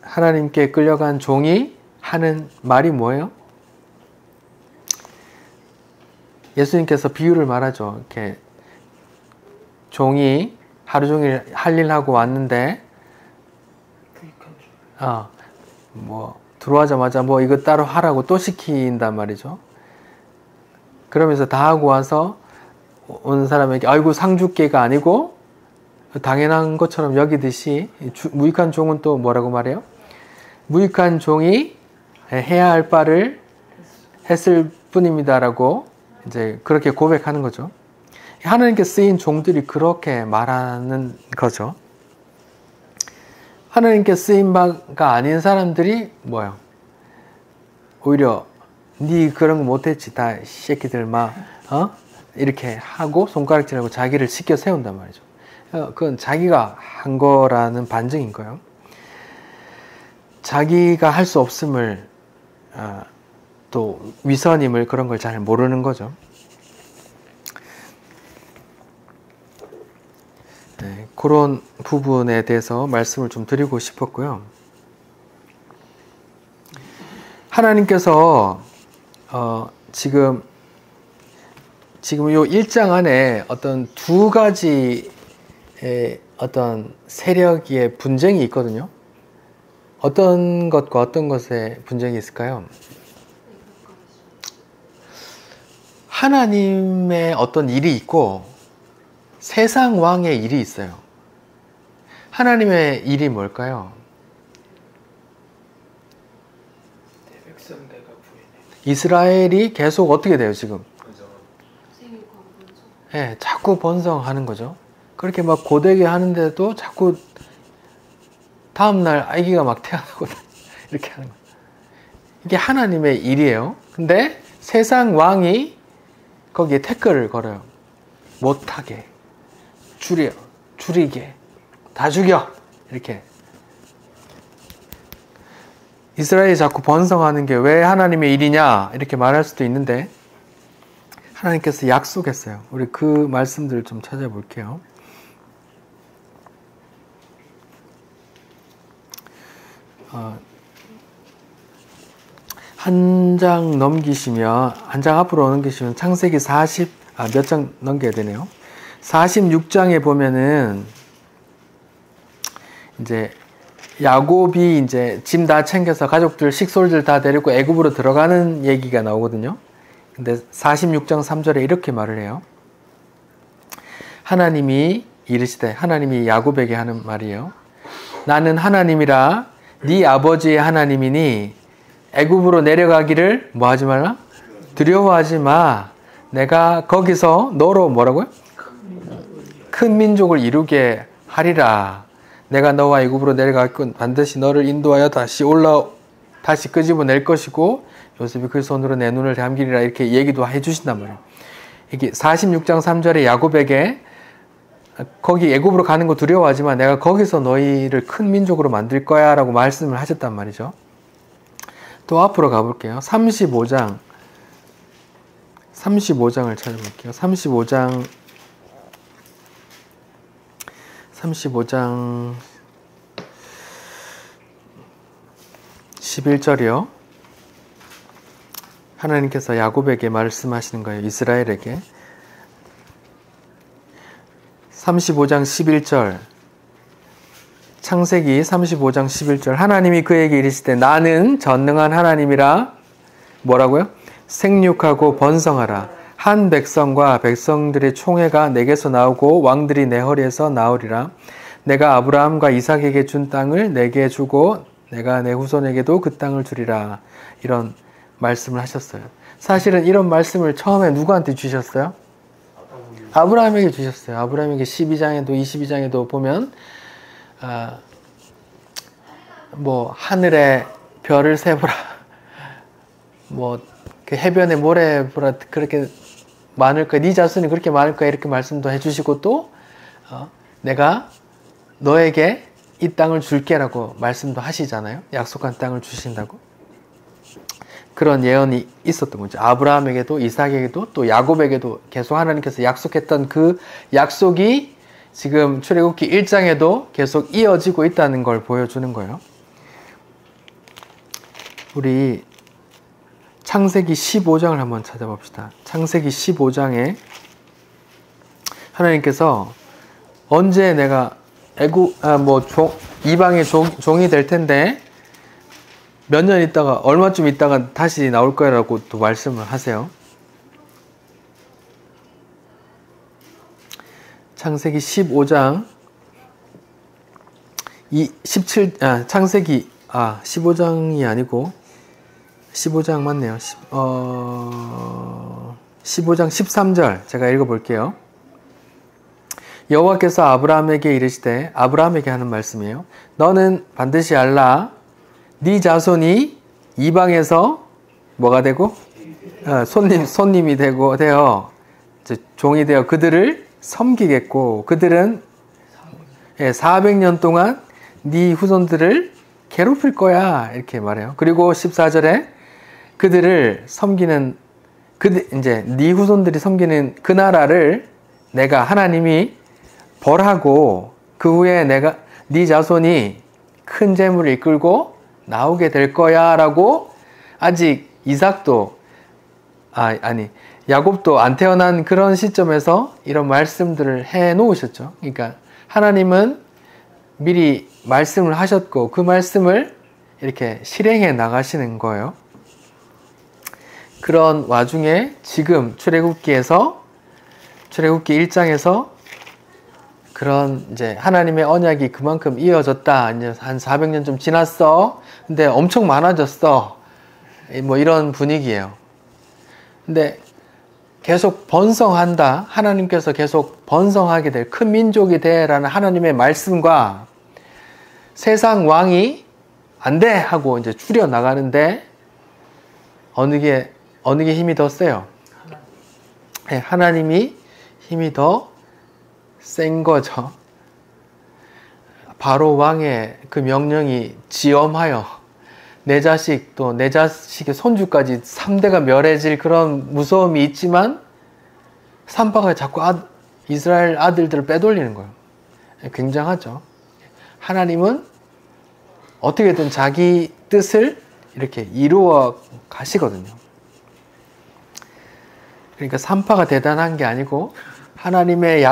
하나님께 끌려간 종이 하는 말이 뭐예요? 예수님께서 비유를 말하죠. 이렇게 종이 하루 종일 할 일 하고 왔는데, 들어와자마자 뭐 이거 따로 하라고 또 시킨단 말이죠. 그러면서 다 하고 와서 온 사람에게 아이고 상주께가 아니고 당연한 것처럼 여기듯이 무익한 종은 또 뭐라고 말해요? 무익한 종이 해야 할 바를 했을 뿐입니다라고 이제 그렇게 고백하는 거죠. 하나님께 쓰인 종들이 그렇게 말하는 거죠. 하나님께 쓰인 바가 아닌 사람들이 뭐예요? 오히려 네 그런 거 못했지 다 새끼들 막 이렇게 하고 손가락질하고 자기를 시켜 세운단 말이죠. 그건 자기가 한 거라는 반증인 거예요. 자기가 할 수 없음을 또 위선임을 그런 걸 잘 모르는 거죠. 네, 그런 부분에 대해서 말씀을 좀 드리고 싶었고요. 하나님께서 지금 요 1장 안에 어떤 두 가지 어떤 세력의 분쟁이 있거든요. 어떤 것과 어떤 것에 분쟁이 있을까요? 하나님의 어떤 일이 있고 세상 왕의 일이 있어요. 하나님의 일이 뭘까요? 이스라엘이 계속 어떻게 돼요, 지금? 예, 자꾸 번성하는 거죠. 그렇게 막 고되게 하는데도 자꾸 다음날 아기가 막 태어나고 이렇게 하는 거예요. 이게 하나님의 일이에요. 근데 세상 왕이 거기에 태클을 걸어요. 못하게, 줄이게, 다 죽여! 이렇게. 이스라엘이 자꾸 번성하는 게 왜 하나님의 일이냐? 이렇게 말할 수도 있는데, 하나님께서 약속했어요. 우리 그 말씀들을 좀 찾아볼게요. 한 장 넘기시면, 한 장 앞으로 넘기시면 창세기 몇 장 넘겨야 되네요. 46장에 보면은, 이제, 야곱이 이제 짐 다 챙겨서 가족들, 식솔들 다 데리고 애굽으로 들어가는 얘기가 나오거든요. 근데 46장 3절에 이렇게 말을 해요. 하나님이 이르시되, 하나님이 야곱에게 하는 말이에요. 나는 하나님이라 네 아버지의 하나님이니 애굽으로 내려가기를 뭐 하지 말라? 두려워하지 마. 내가 거기서 너로 뭐라고요? 큰 민족을 이루게 하리라. 내가 너와 애굽으로 내려가건 반드시 너를 인도하여 다시 끄집어낼 것이고 요셉이 그 손으로 내 눈을 감기리라. 이렇게 얘기도 해주신단 말이에요. 이게 46장 3절에 야곱에게 거기 애굽으로 가는 거 두려워하지 마. 내가 거기서 너희를 큰 민족으로 만들 거야 라고 말씀을 하셨단 말이죠. 또 앞으로 가볼게요. 35장을 찾아볼게요. 35장 11절이요. 하나님께서 야곱에게 말씀하시는 거예요. 이스라엘에게. 35장 11절. 창세기 35장 11절. 하나님이 그에게 이르시되 나는 전능한 하나님이라 뭐라고요? 생육하고 번성하라. 한 백성과 백성들의 총회가 내게서 나오고 왕들이 내 허리에서 나오리라. 내가 아브라함과 이삭에게 준 땅을 내게 주고 내가 내 후손에게도 그 땅을 주리라. 이런 말씀을 하셨어요. 사실은 이런 말씀을 처음에 누구한테 주셨어요? 아브라함에게 주셨어요. 아브라함에게 12장에도 22장에도 보면 뭐 하늘의 별을 세보라, 뭐 그 해변에 모래 보라, 그렇게 많을 거야. 네 자손이 그렇게 많을 거야. 이렇게 말씀도 해주시고 또 내가 너에게 이 땅을 줄게라고 말씀도 하시잖아요. 약속한 땅을 주신다고. 그런 예언이 있었던 거죠. 아브라함에게도 이삭에게도 또 야곱에게도 계속 하나님께서 약속했던 그 약속이 지금 출애굽기 1장에도 계속 이어지고 있다는 걸 보여주는 거예요. 우리 창세기 15장을 한번 찾아봅시다. 창세기 15장에 하나님께서 언제 내가 이방의 종이 될 텐데 몇 년 있다가 얼마쯤 있다가 다시 나올 거라고 또 말씀을 하세요. 창세기 15장 15장이 아니고 15장 맞네요. 15장 13절 제가 읽어볼게요. 여호와께서 아브라함에게 이르시되, 아브라함에게 하는 말씀이에요. 너는 반드시 알라. 네 자손이 이방에서 뭐가 되고 손님이 되어 종이 되어 그들을 섬기겠고 그들은 400년 동안 네 후손들을 괴롭힐 거야. 이렇게 말해요. 그리고 14절에 그들을 섬기는 이제 네 후손들이 섬기는 그 나라를 내가 하나님이 벌하고 그 후에 내가 네 자손이 큰 재물을 이끌고 나오게 될 거야 라고 아직 이삭도 야곱도 안 태어난 그런 시점에서 이런 말씀들을 해 놓으셨죠. 그러니까 하나님은 미리 말씀을 하셨고 그 말씀을 이렇게 실행해 나가시는 거예요. 그런 와중에 지금 출애굽기 1장에서 그런 이제 하나님의 언약이 그만큼 이어졌다. 이제 한 400년 좀 지났어. 근데 엄청 많아졌어. 뭐 이런 분위기예요. 근데 계속 번성한다. 하나님께서 계속 번성하게 될 큰 민족이 되라는 하나님의 말씀과 세상 왕이 안 돼! 하고 이제 줄여 나가는데 어느 게 힘이 더 세요? 네, 하나님이 힘이 더 센 거죠. 바로 왕의 그 명령이 지엄하여 내 자식 또 내 자식의 손주까지 3대가 멸해질 그런 무서움이 있지만 산파가 자꾸 이스라엘 아들들을 빼돌리는 거예요. 굉장하죠. 하나님은 어떻게든 자기 뜻을 이렇게 이루어 가시거든요. 그러니까 산파가 대단한 게 아니고 하나님의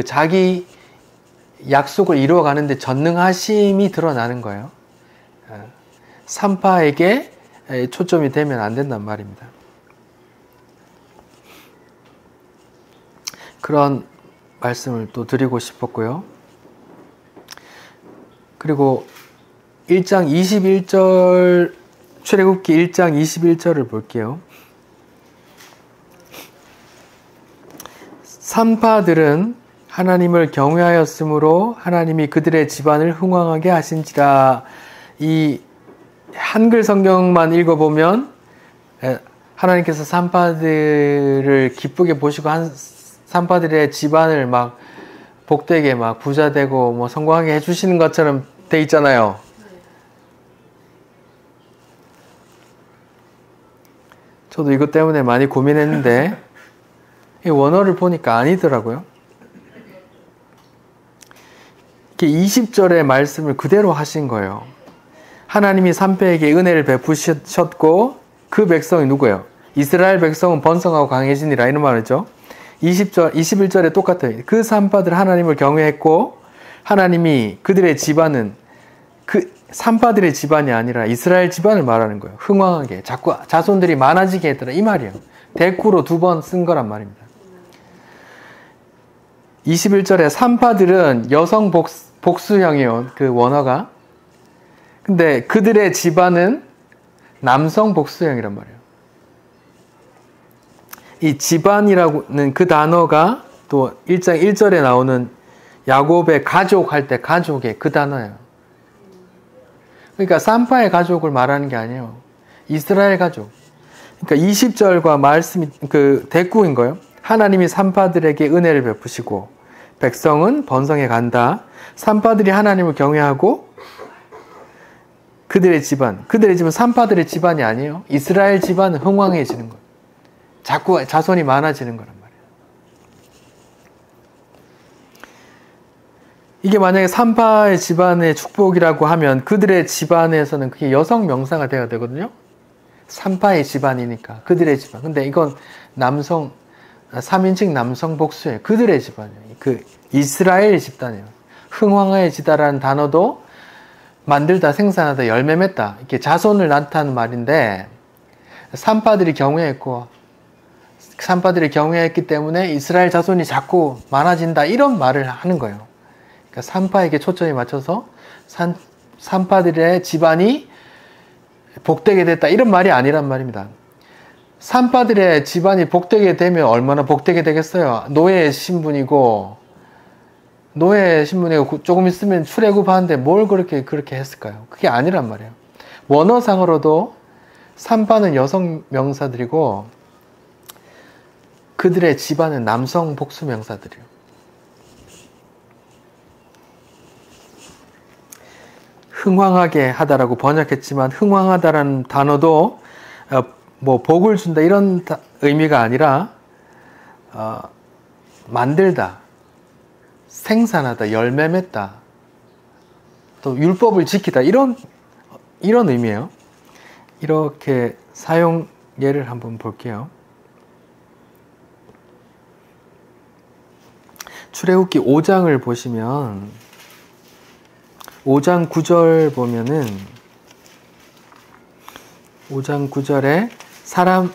자기 약속을 이루어 가는데 전능하심이 드러나는 거예요. 산파에게 초점이 되면 안 된단 말입니다. 그런 말씀을 또 드리고 싶었고요. 그리고 1장 21절, 출애굽기 1장 21절을 볼게요. 산파들은 하나님을 경외하였으므로 하나님이 그들의 집안을 흥왕하게 하신지라. 이 한글 성경만 읽어보면 하나님께서 산파들을 기쁘게 보시고 산파들의 집안을 막 복되게 막 부자되고 뭐 성공하게 해주시는 것처럼 돼 있잖아요. 저도 이것 때문에 많이 고민했는데 이 원어를 보니까 아니더라고요. 이렇게 20절의 말씀을 그대로 하신 거예요. 하나님이 산파에게 은혜를 베푸셨고 그 백성이 누구예요? 이스라엘 백성은 번성하고 강해지니라 이런 말이죠. 21절에 똑같아요. 그 산파들 하나님을 경외했고 하나님이 그들의 집안은 그 산파들의 집안이 아니라 이스라엘 집안을 말하는 거예요. 흥왕하게 자꾸 자손들이 많아지게 했더라 이 말이에요. 대꾸로 2번 쓴 거란 말입니다. 21절에 산파들은 여성 복수형이에요. 그 원어가. 근데 그들의 집안은 남성 복수형이란 말이에요. 이 집안이라는 그 단어가 또 1장 1절에 나오는 야곱의 가족 할 때 가족의 그 단어예요. 그러니까 산파의 가족을 말하는 게 아니에요. 이스라엘 가족. 그러니까 20절과 말씀이 그 대꾸인 거예요. 하나님이 산파들에게 은혜를 베푸시고 백성은 번성해 간다. 산파들이 하나님을 경외하고 그들의 집안은 산파들의 집안이 아니에요. 이스라엘 집안은 흥왕해지는 거예요. 자꾸 자손이 많아지는 거란 말이에요. 이게 만약에 산파의 집안의 축복이라고 하면 그들의 집안에서는 그게 여성 명사가 돼야 되거든요. 산파의 집안이니까 그들의 집안. 근데 이건 남성 3인칭 남성 복수예요. 그들의 집안이에요. 그 이스라엘 집단이에요. 흥왕해지다라는 단어도 만들다, 생산하다, 열매 맺다 이렇게 자손을 낳다는 말인데 산파들이 경외했고 산파들이 경외했기 때문에 이스라엘 자손이 자꾸 많아진다 이런 말을 하는 거예요. 그러니까 산파에게 초점이 맞춰서 산파들의 집안이 복되게 됐다 이런 말이 아니란 말입니다. 산파들의 집안이 복되게 되면 얼마나 복되게 되겠어요. 노예 신분이고 조금 있으면 출애굽하는데 뭘 그렇게 했을까요? 그게 아니란 말이에요. 원어상으로도 산파는 여성 명사들이고 그들의 집안은 남성 복수 명사들이에요. 흥왕하게 하다라고 번역했지만 흥왕하다라는 단어도 뭐 복을 준다 이런 의미가 아니라 만들다, 생산하다, 열매 맺다, 또 율법을 지키다 이런 의미예요. 이렇게 사용 예를 한번 볼게요. 출애굽기 5장을 보시면 5장 9절 보면은 5장 9절에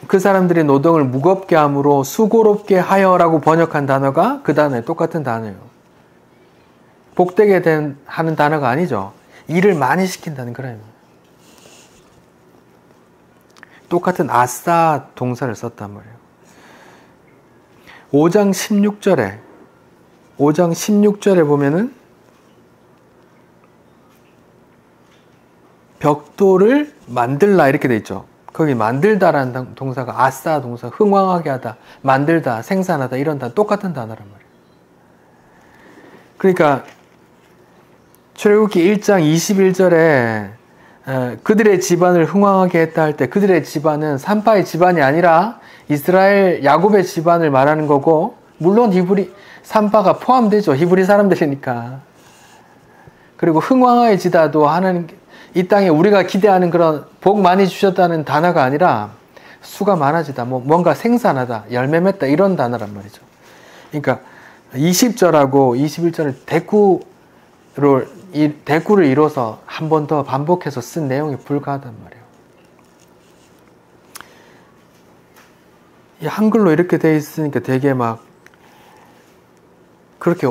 그 사람들이 노동을 무겁게 함으로 수고롭게 하여라고 번역한 단어가 그 단어예요. 똑같은 단어예요. 복되게 하는 단어가 아니죠. 일을 많이 시킨다는 그런 의미예요. 똑같은 아싸 동사를 썼단 말이에요. 5장 16절에 보면은 벽돌을 만들라 이렇게 돼 있죠. 거기 만들다라는 동사가 아싸 동사, 흥왕하게 하다, 만들다, 생산하다 이런 단어 똑같은 단어란 말이에요. 그러니까 출애굽기 1장 21절에 그들의 집안을 흥왕하게 했다 할 때 그들의 집안은 산파의 집안이 아니라 이스라엘 야곱의 집안을 말하는 거고, 물론 산파가 포함되죠. 히브리 사람들이니까. 그리고 흥왕해지다도 하나님 이 땅에 우리가 기대하는 그런 복 많이 주셨다는 단어가 아니라 수가 많아지다, 뭔가 생산하다, 열매 맺다 이런 단어란 말이죠. 그러니까 20절하고 21절을 대꾸를 이뤄서 한 번 더 반복해서 쓴 내용이 불가하단 말이에요. 이 한글로 이렇게 돼 있으니까 되게 막 그렇게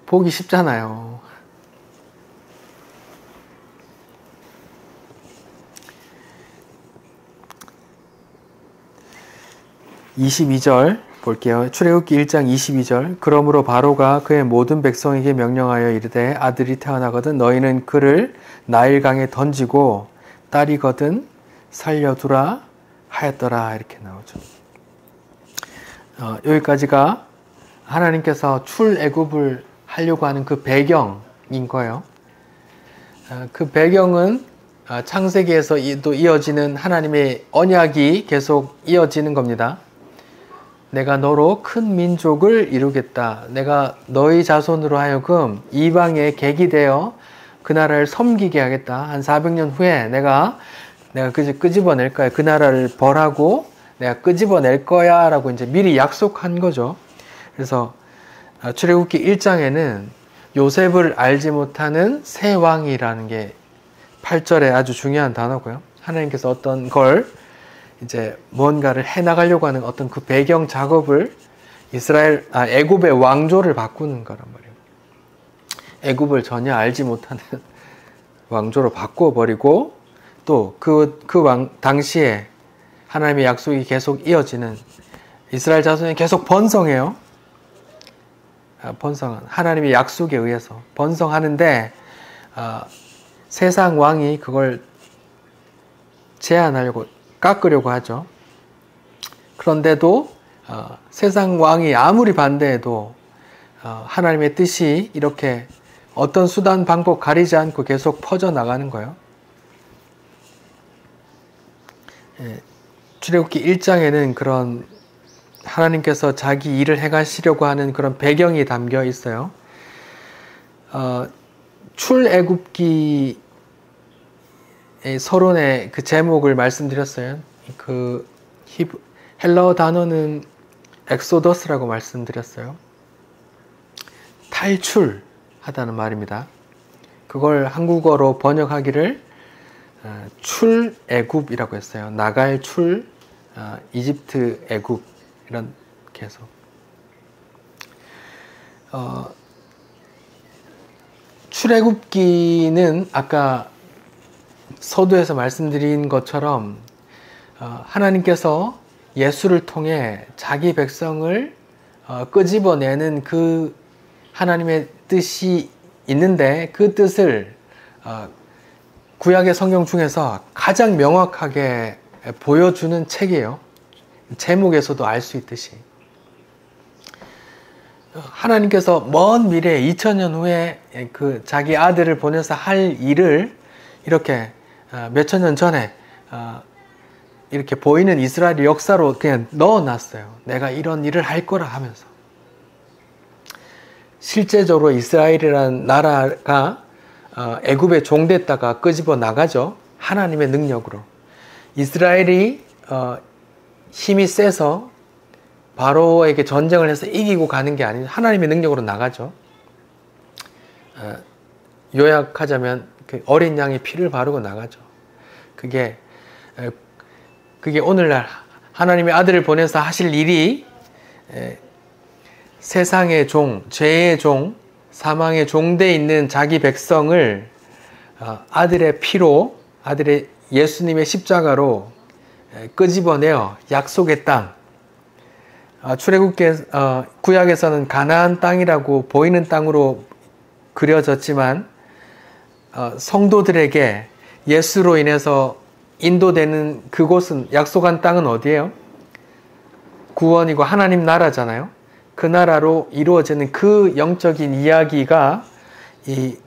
보기 쉽잖아요. 22절 볼게요. 출애굽기 1장 22절. 그러므로 바로가 그의 모든 백성에게 명령하여 이르되 아들이 태어나거든 너희는 그를 나일강에 던지고 딸이거든 살려두라 하였더라. 이렇게 나오죠. 여기까지가 하나님께서 출애굽을 하려고 하는 그 배경인 거예요. 그 배경은 창세기에서 또 이어지는 하나님의 언약이 계속 이어지는 겁니다. 내가 너로 큰 민족을 이루겠다. 내가 너희 자손으로 하여금 이방의 객이 되어 그 나라를 섬기게 하겠다. 한 400년 후에 내가 끄집어낼 거야. 그 나라를 벌하고 내가 끄집어낼 거야 라고 이제 미리 약속한 거죠. 그래서 출애굽기 1장에는 요셉을 알지 못하는 새 왕이라는 게 8절에 아주 중요한 단어고요. 하나님께서 어떤 걸 이제 뭔가를 해나가려고 하는 어떤 그 배경 작업을 애굽의 왕조를 바꾸는 거란 말이에요. 애굽을 전혀 알지 못하는 왕조로 바꿔버리고 또 당시에 하나님의 약속이 계속 이어지는 이스라엘 자손이 계속 번성해요. 하나님의 약속에 의해서 번성하는데 세상 왕이 그걸 제한하려고 깎으려고 하죠. 그런데도 세상 왕이 아무리 반대해도 하나님의 뜻이 이렇게 어떤 수단 방법 가리지 않고 계속 퍼져나가는 거예요. 출애굽기 1장에는 그런 하나님께서 자기 일을 행하시려고 하는 그런 배경이 담겨 있어요. 출애굽기 서론의 그 제목을 말씀드렸어요. 그 헬라어 단어는 엑소더스라고 말씀드렸어요. 탈출하다는 말입니다. 그걸 한국어로 번역하기를 출애굽이라고 했어요. 나갈 출, 이집트 애굽 이렇게 해서 출애굽기는 아까 서두에서 말씀드린 것처럼 하나님께서 예수를 통해 자기 백성을 끄집어내는 그 하나님의 뜻이 있는데 그 뜻을 구약의 성경 중에서 가장 명확하게 보여주는 책이에요. 제목에서도 알 수 있듯이 하나님께서 먼 미래 2000년 후에 그 자기 아들을 보내서 할 일을 이렇게 몇천 년 전에 이렇게 보이는 이스라엘의 역사로 그냥 넣어놨어요. 내가 이런 일을 할 거라 하면서. 실제적으로 이스라엘이라는 나라가 애굽에 종됐다가 끄집어 나가죠. 하나님의 능력으로. 이스라엘이 힘이 세서 바로에게 전쟁을 해서 이기고 가는 게 아니라 하나님의 능력으로 나가죠. 요약하자면 그 어린 양의 피를 바르고 나가죠. 그게 오늘날 하나님의 아들을 보내서 하실 일이 세상의 종, 죄의 종, 사망의 종돼 있는 자기 백성을 아들의 피로, 아들의 예수님의 십자가로 끄집어내어 약속의 땅, 출애굽기 구약에서는 가나안 땅이라고 보이는 땅으로 그려졌지만 성도들에게 예수로 인해서 인도되는 그곳은, 약속한 땅은 어디예요? 구원이고 하나님 나라잖아요. 그 나라로 이루어지는 그 영적인 이야기가 이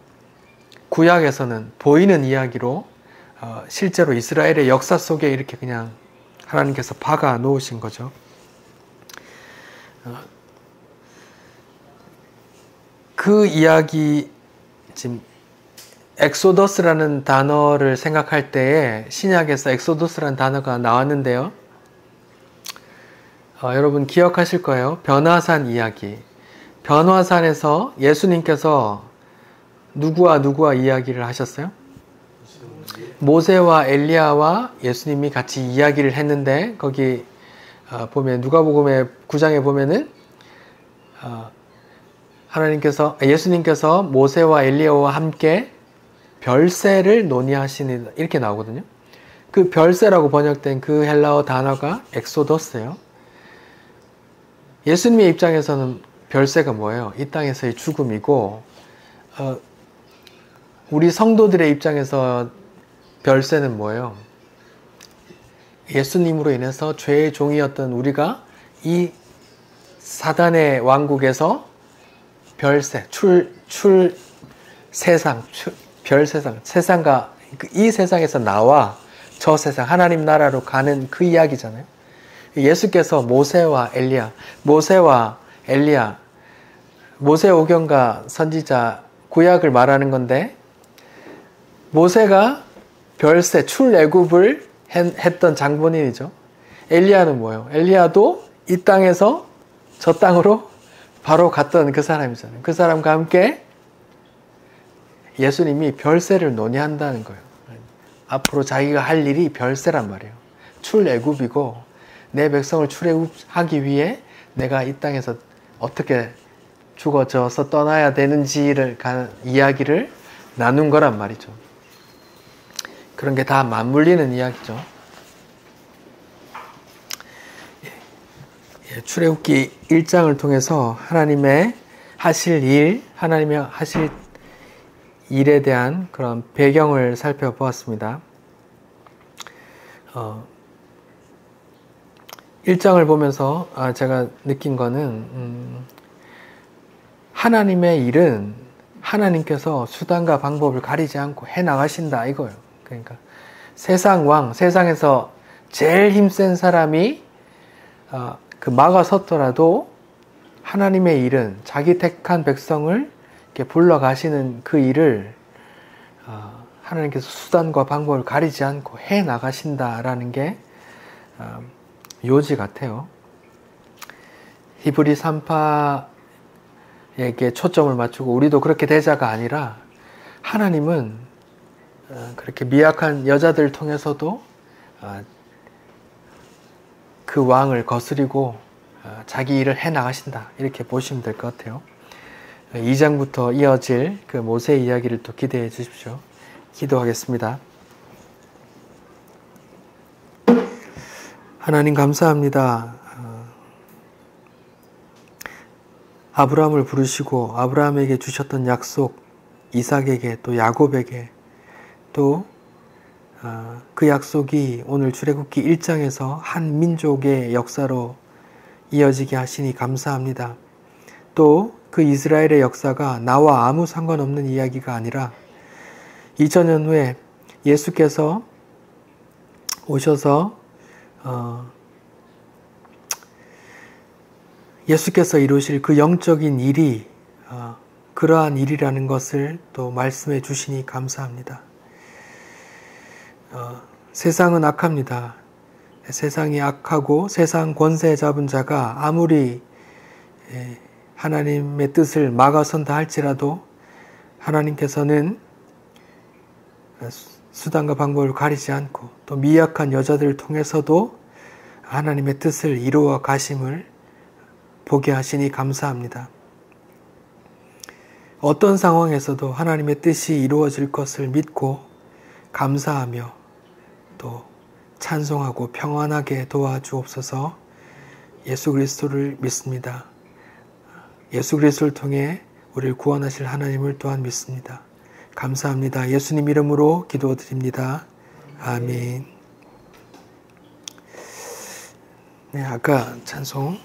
구약에서는 보이는 이야기로 실제로 이스라엘의 역사 속에 이렇게 그냥 하나님께서 박아 놓으신 거죠. 그 이야기, 지금 엑소더스라는 단어를 생각할 때에 신약에서 엑소더스라는 단어가 나왔는데요. 여러분 기억하실 거예요. 변화산 이야기. 변화산에서 예수님께서 누구와 누구와 이야기를 하셨어요? 모세와 엘리야와 예수님이 같이 이야기를 했는데, 거기 보면 누가복음의 9장에 보면은 예수님께서 모세와 엘리야와 함께 별세를 논의하시는, 이렇게 나오거든요. 그 별세라고 번역된 그 헬라어 단어가 엑소더스예요. 예수님의 입장에서는 별세가 뭐예요? 이 땅에서의 죽음이고, 우리 성도들의 입장에서 별세는 뭐예요? 예수님으로 인해서 죄의 종이었던 우리가 이 사단의 왕국에서 별세, 세상과 이 세상에서 나와 저 세상 하나님 나라로 가는 그 이야기잖아요. 예수께서 모세와 엘리야, 모세오경과 선지자 구약을 말하는 건데, 모세가 별세, 출애굽을 했던 장본인이죠. 엘리야는 뭐예요? 엘리야도 이 땅에서 저 땅으로 바로 갔던 그 사람이잖아요. 그 사람과 함께 예수님이 별세를 논의한다는 거예요. 앞으로 자기가 할 일이 별세란 말이에요. 출애굽이고, 내 백성을 출애굽하기 위해 내가 이 땅에서 어떻게 죽어져서 떠나야 되는지를 이야기를 나눈 거란 말이죠. 그런 게 다 맞물리는 이야기죠. 출애굽기 1장을 통해서 하나님의 하실 일에 대한 그런 배경을 살펴보았습니다. 1장을 보면서 제가 느낀 거는, 하나님의 일은 하나님께서 수단과 방법을 가리지 않고 해나가신다 이거예요. 그러니까 세상에서 제일 힘센 사람이 막아섰더라도 하나님의 일은 자기 택한 백성을 이렇게 불러가시는 그 일을 하나님께서 수단과 방법을 가리지 않고 해나가신다라는 게 요지 같아요. 히브리 3파에게 초점을 맞추고 우리도 그렇게 되자가 아니라, 하나님은 그렇게 미약한 여자들 통해서도 그 왕을 거스리고 자기 일을 해나가신다, 이렇게 보시면 될 것 같아요. 2장부터 이어질 그 모세 이야기를 또 기대해 주십시오. 기도하겠습니다. 하나님 감사합니다. 아브라함을 부르시고 아브라함에게 주셨던 약속, 이삭에게 또 야곱에게 또 그 약속이 오늘 출애굽기 1장에서 한 민족의 역사로 이어지게 하시니 감사합니다. 또 그 이스라엘의 역사가 나와 아무 상관없는 이야기가 아니라 2000년 후에 예수께서 오셔서 예수께서 이루실 그 영적인 일이 그러한 일이라는 것을 또 말씀해 주시니 감사합니다. 세상은 악합니다. 세상이 악하고 세상 권세 잡은 자가 아무리 하나님의 뜻을 막아선다 할지라도 하나님께서는 수단과 방법을 가리지 않고 또 미약한 여자들을 통해서도 하나님의 뜻을 이루어 가심을 보게 하시니 감사합니다. 어떤 상황에서도 하나님의 뜻이 이루어질 것을 믿고 감사하며 또 찬송하고 평안하게 도와주옵소서. 예수 그리스도를 믿습니다. 예수 그리스도를 통해 우리를 구원하실 하나님을 또한 믿습니다. 감사합니다. 예수님 이름으로 기도드립니다. 아멘. 네, 아까 찬송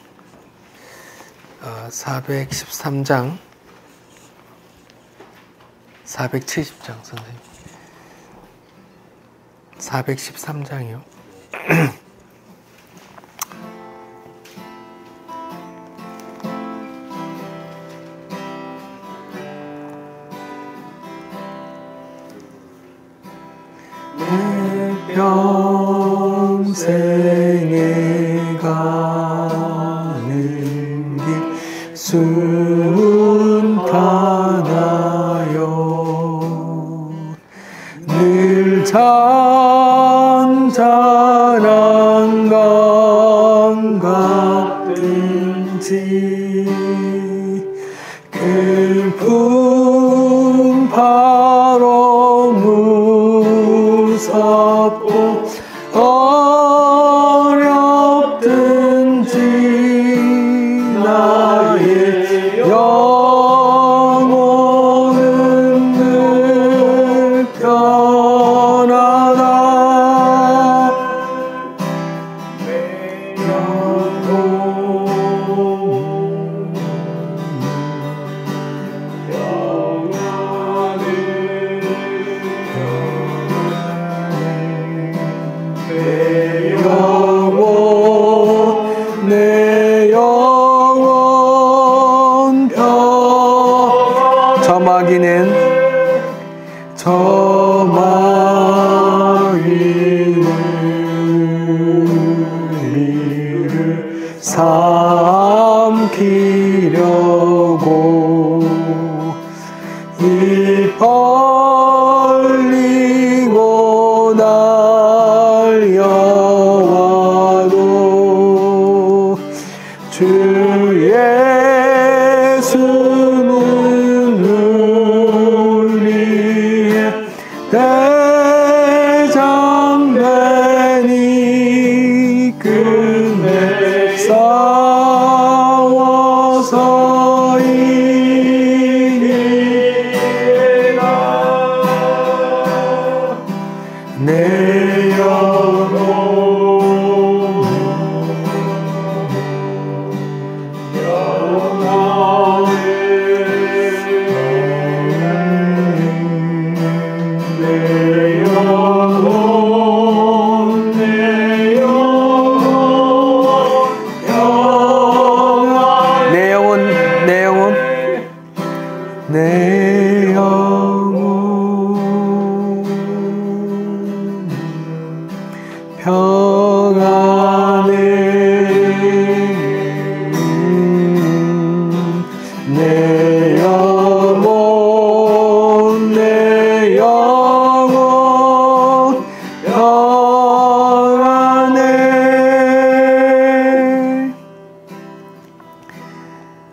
413장 470장 선생님 413장이요. 내 평생에 가는 길 순탄하여 늘 잔잔한 강 같은지 깊은 바로 무섭고 어렵든지 나의 영혼은 늘 편하다. 내 영혼 저마귀를 삼키려고 입 벌리고 달려와도 주 예수는 우리의 대장되니 끝내 싸워서 이기리라. 내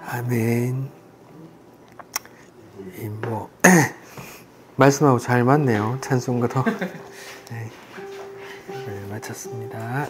아멘. 말씀하고 잘 맞네요. 찬송가도. 네, 마쳤습니다.